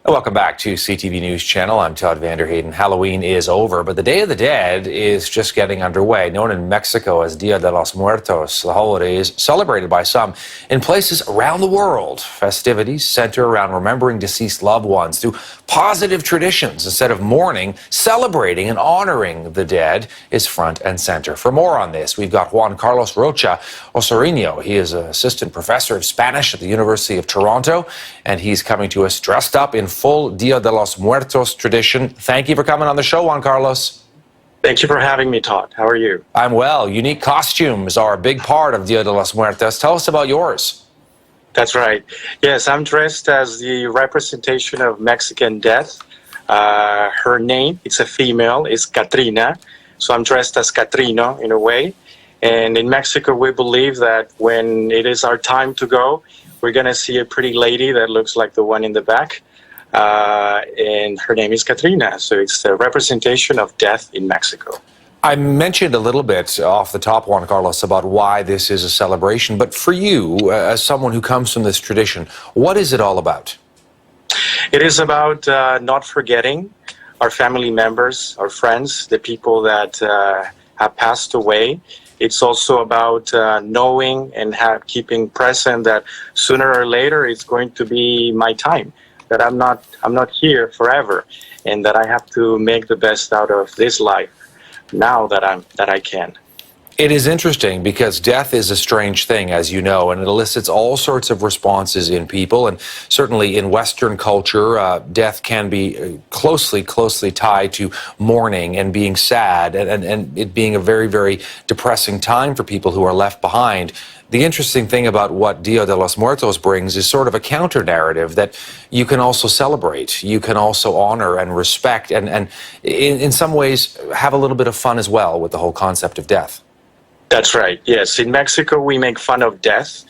Welcome back to CTV News Channel. I'm Todd Vanderheyden. Halloween is over, but the Day of the Dead is just getting underway. Known in Mexico as Dia de los Muertos, the holiday is celebrated by some in places around the world. Festivities center around remembering deceased loved ones through positive traditions. Instead of mourning, celebrating and honoring the dead is front and center. For more on this, we've got Juan Carlos Rocha Osornio. He is an assistant professor of Spanish at the University of Toronto, and he's coming to us dressed up in full Dia de los Muertos tradition. Thank you for coming on the show, Juan Carlos. Thank you for having me, Todd. How are you? I'm well. Unique costumes are a big part of Dia de los Muertos. Tell us about yours. That's right. Yes, I'm dressed as the representation of Mexican death. Her name, it's a female, is Catrina. So I'm dressed as Catrino in a way. And in Mexico, we believe that when it is our time to go, we're going to see a pretty lady that looks like the one in the back. And her name is Catrina. So it's the representation of death in Mexico. I mentioned a little bit off the top, Juan Carlos, about why this is a celebration. But for you, as someone who comes from this tradition, what is it all about? It is about not forgetting our family members, our friends, the people that have passed away. It's also about knowing and keeping present that sooner or later it's going to be my time, that I'm not here forever, and that I have to make the best out of this life now that I can. It is interesting because death is a strange thing, as you know, and it elicits all sorts of responses in people. And certainly in Western culture, death can be closely tied to mourning and being sad and it being a very, very depressing time for people who are left behind. The interesting thing about what Dia de los Muertos brings is sort of a counter-narrative that you can also celebrate, you can also honor and respect, and in some ways have a little bit of fun as well with the whole concept of death. That's right, yes. In Mexico, we make fun of death.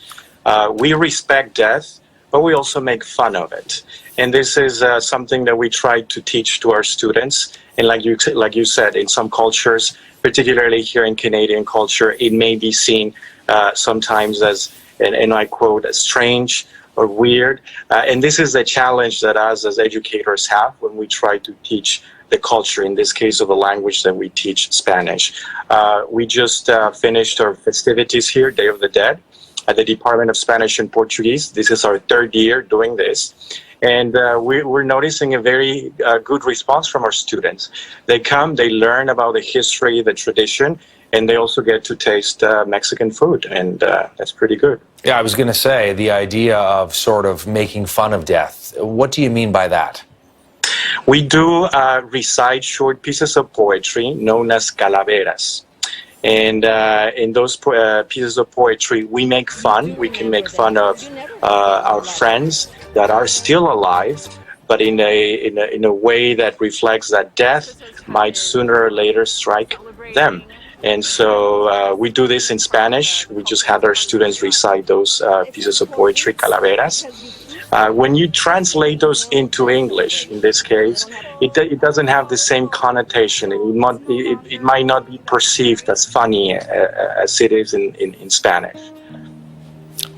We respect death, but we also make fun of it. And this is something that we try to teach to our students. And like you said, in some cultures, particularly here in Canadian culture, it may be seen sometimes as, and I quote, as strange or weird. And this is the challenge that us as educators have when we try to teach the culture, in this case of the language that we teach, Spanish. We just finished our festivities here, Day of the Dead, at the Department of Spanish and Portuguese. This is our third year doing this. And we're noticing a very good response from our students. They come, they learn about the history, the tradition, and they also get to taste Mexican food, and that's pretty good. Yeah, I was going to say, the idea of sort of making fun of death. What do you mean by that? We do recite short pieces of poetry known as calaveras. And in those pieces of poetry, we make fun. We can make fun of our friends that are still alive, but in a way that reflects that death might sooner or later strike them. And so we do this in Spanish. We just had our students recite those pieces of poetry, calaveras. When you translate those into English, in this case, it doesn't have the same connotation. It might not be perceived as funny as it is in Spanish.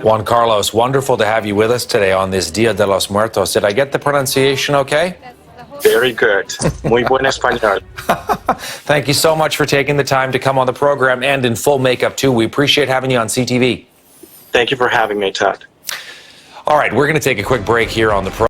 Juan Carlos, wonderful to have you with us today on this Dia de los Muertos. Did I get the pronunciation okay? Very good. Muy buen español. Thank you so much for taking the time to come on the program and in full makeup, too. We appreciate having you on CTV. Thank you for having me, Todd. All right, we're going to take a quick break here on the program.